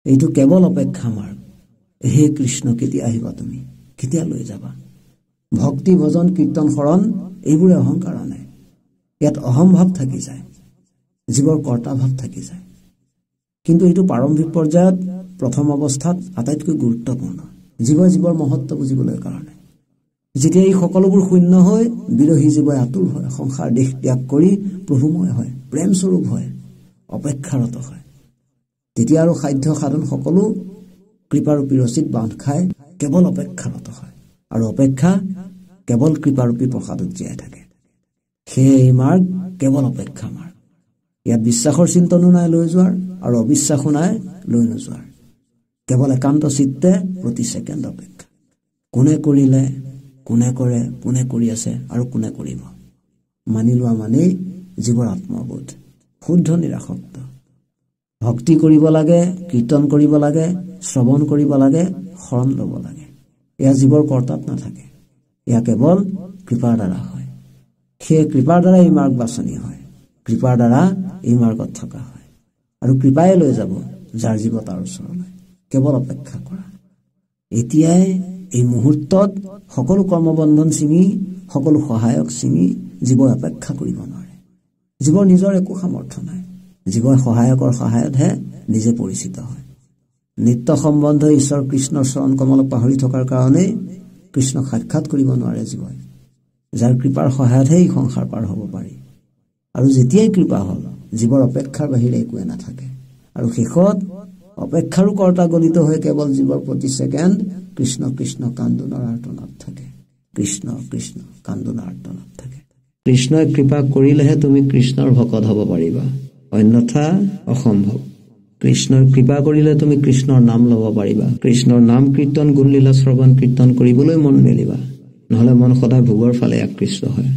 এইটো কেৱল অপেক্ষা মাৰ্গ। হে কৃষ্ণ, কেতিয়া আহিবা তুমি, কেতিয়া লৈ যাবা? ভক্তি, ভজন, কীৰ্তন, শৰণ এইবোৰে অহংকাৰ নাই। ইয়াত অহমভাৱ থাকি যায়, জীৱৰ কৰ্তা ভাৱ থাকি যায়। কিন্তু এইটো প্ৰাৰম্ভিক পৰ্যায়ত, প্ৰথম অৱস্থাত আটাইতকৈ গুৰুত্বপূৰ্ণ, জীৱৰ মহত্ব বুজিবলৈ কাৰণে। যেতিয়া এই সকলোবোৰ শূন্য হৈ বিৰহী জীৱই আতুৰ হয়, সংসাৰ দেশ ত্যাগ কৰি প্ৰভুময় হয়, প্ৰেমস্বৰূপ হয়, অপেক্ষাৰত হয়, তেতিয়া আৰু সাধ্য সাধন সকলো কৃপাৰূপী ৰচিত বান্ধ খাই কেৱল অপেক্ষাৰত হয়। আৰু অপেক্ষা কেৱল কৃপাৰূপী প্ৰসাদত জীয়াই থাকে। সেয়ে এই মাৰ্গ কেৱল অপেক্ষা মাৰ্গ। ইয়াত বিশ্বাসৰ চিন্তনো নাই লৈ যোৱাৰ, আৰু অবিশ্বাসো নাই লৈ নোযোৱাৰ। কেৱল একান্ত চিত্তে প্ৰতি ছেকেণ্ড অপেক্ষা। কোনে কৰিলে, কোনে কৰে, কোনে কৰি আছে আৰু কোনে কৰিব, মানি লোৱা মানেই জীৱৰ আত্মবোধ, শুদ্ধ নিৰাসক্ত। ভক্তি কৰিব লাগে, কীৰ্তন কৰিব লাগে, শ্ৰৱণ কৰিব লাগে, শৰণ ল'ব লাগে। এয়া জীৱৰ কৰ্তাত নাথাকে, এয়া কেৱল কৃপাৰ দ্বাৰা হয়। সেয়ে কৃপাৰ দ্বাৰা এই মাৰ্গ বাছনি হয়, কৃপাৰ দ্বাৰা এই মাৰ্গত থকা হয়। আৰু কৃপাই লৈ যাব যাৰ জীৱ তাৰ ওচৰলৈ। কেৱল অপেক্ষা কৰা। এতিয়াই এই মুহূৰ্তত সকলো কৰ্মবন্ধন ছিঙি, সকলো সহায়ক ছিঙি জীৱই অপেক্ষা কৰিব নোৱাৰে। জীৱৰ নিজৰ একো সামৰ্থ্য নাই, জীৱই সহায়কৰ সহায়তহে নিজে পৰিচিত হয়। নিত্য সম্বন্ধ ঈশ্বৰ কৃষ্ণৰ চৰণ কমলক পাহৰি থকাৰ কাৰণেই কৃষ্ণক সাক্ষাৎ কৰিব নোৱাৰে জীৱই, যাৰ কৃপাৰ সহায়তহে এই সংসাৰ পাৰ হ'ব পাৰি। আৰু যেতিয়াই কৃপা হ'ল, জীৱৰ অপেক্ষাৰ বাহিৰে একোৱে নাথাকে। আৰু শেষত অপেক্ষাৰো কৰ্তা গলিত হৈ কেৱল জীৱৰ প্ৰতি ছেকেণ্ড কৃষ্ণ কৃষ্ণ কান্দোনৰ আৰ্তনাদ থাকে, কৃষ্ণ কৃষ্ণ কান্দোনৰ আৰ্তনাদ থাকে। কৃষ্ণই কৃপা কৰিলেহে তুমি কৃষ্ণৰ ভকত হ'ব পাৰিবা, অন্যথা অসম্ভৱ। কৃষ্ণৰ কৃপা কৰিলে তুমি কৃষ্ণৰ নাম ল'ব পাৰিবা, কৃষ্ণৰ নাম কীৰ্তন গুণলীলা শ্ৰৱণ কীৰ্তন কৰিবলৈ মন মেলিবা। নহলে মন সদায় ভোগৰ ফালে আকৃষ্ট হয়,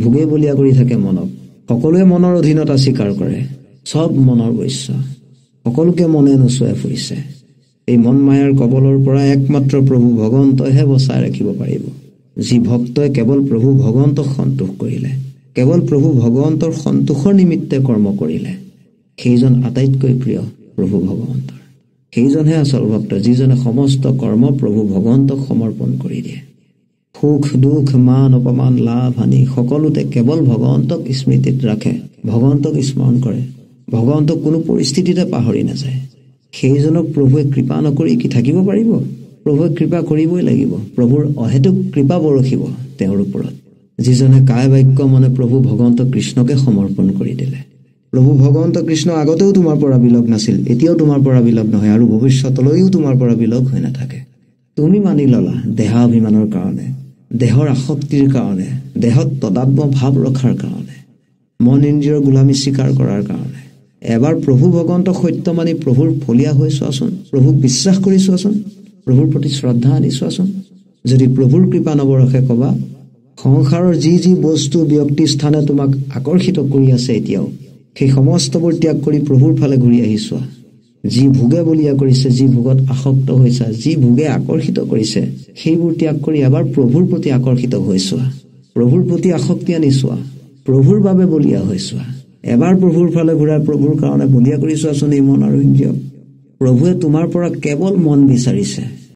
ভোগে বলীয়া কৰি থাকে মনক। সকলোৱে মনৰ অধীনতা স্বীকাৰ কৰে, সব মনৰ বৈশ্য, সকলোকে মনে নোচোৱাই ফুৰিছে। এই মন মায়াৰ কবলৰ পৰা একমাত্ৰ প্ৰভু ভগৱন্তইহে বচাই ৰাখিব পাৰিব। যি ভক্তই কেৱল প্ৰভু ভগৱন্তক সন্তোষ কৰিলে, কেৱল প্ৰভু ভগৱন্তৰ সন্তোষৰ নিমিত্তে কৰ্ম কৰিলে, সেইজন আটাইতকৈ প্ৰিয় প্ৰভু ভগৱন্তৰ। সেইজনহে আচল ভক্ত, যিজনে সমস্ত কৰ্ম প্ৰভু ভগৱন্তক সমৰ্পণ কৰি দিয়ে। সুখ দুখ মান অপমান লাভ হানি সকলোতে কেৱল ভগৱন্তক স্মৃতিত ৰাখে, ভগৱন্তক স্মৰণ কৰে, ভগৱন্তক কোনো পৰিস্থিতিতে পাহৰি নাযায়। সেইজনক প্ৰভুৱে কৃপা নকৰি কি থাকিব পাৰিব? প্ৰভুৱে কৃপা কৰিবই লাগিব। প্ৰভুৰ অহেতুক কৃপা বৰষিব তেওঁৰ ওপৰত, যিজনে কায় বাক্য মনে প্ৰভু ভগৱন্ত কৃষ্ণকে সমৰ্পণ কৰি দিলে। প্ৰভু ভগৱন্ত কৃষ্ণ আগতেও তোমাৰ পৰা বিলগ নাছিল, এতিয়াও তোমাৰ পৰা বিলগ নহয়, আৰু ভৱিষ্যতলৈও তোমাৰ পৰা বিলগ হৈ নাথাকে। তুমি মানি ললা দেহাভিমানৰ কাৰণে, দেহৰ আসক্তিৰ কাৰণে, দেহত তদাত্ম ভাৱ ৰখাৰ কাৰণে, মন ইন্দ্ৰিয়ৰ গোলামী স্বীকাৰ কৰাৰ কাৰণে। এবাৰ প্ৰভু ভগৱন্তক সত্য মানি প্ৰভুৰ ফলীয়া হৈ চোৱাচোন, প্ৰভুক বিশ্বাস কৰি চোৱাচোন, প্ৰভুৰ প্ৰতি শ্ৰদ্ধা আনি চোৱাচোন। যদি প্ৰভুৰ কৃপা নবৰসে কবা, সংসাৰৰ যি যি বস্তু ব্যক্তি স্থানে তোমাক আকৰ্ষিত কৰি আছে এতিয়াও, সেই সমস্তবোৰ ত্যাগ কৰি প্ৰভুৰ ফালে ঘূৰি আহি চোৱা। যি ভোগে বলীয়া কৰিছে, যি ভোগত আসক্ত হৈছা, যি ভোগে আকৰ্ষিত কৰিছে, সেইবোৰ ত্যাগ কৰি এবাৰ প্ৰভুৰ প্ৰতি আকৰ্ষিত হৈ চোৱা, প্ৰভুৰ প্ৰতি আসক্তি আনি চোৱা, প্ৰভুৰ বাবে বলীয়া হৈ চোৱা। এবাৰ প্ৰভুৰ ফালে ঘূৰাই প্ৰভুৰ কাৰণে বলীয়া কৰি চোৱাচোন এই মন আৰু ইন্দ্ৰিয়ক। প্ৰভুৱে তোমাৰ পৰা কেৱল মন বিচাৰিছে,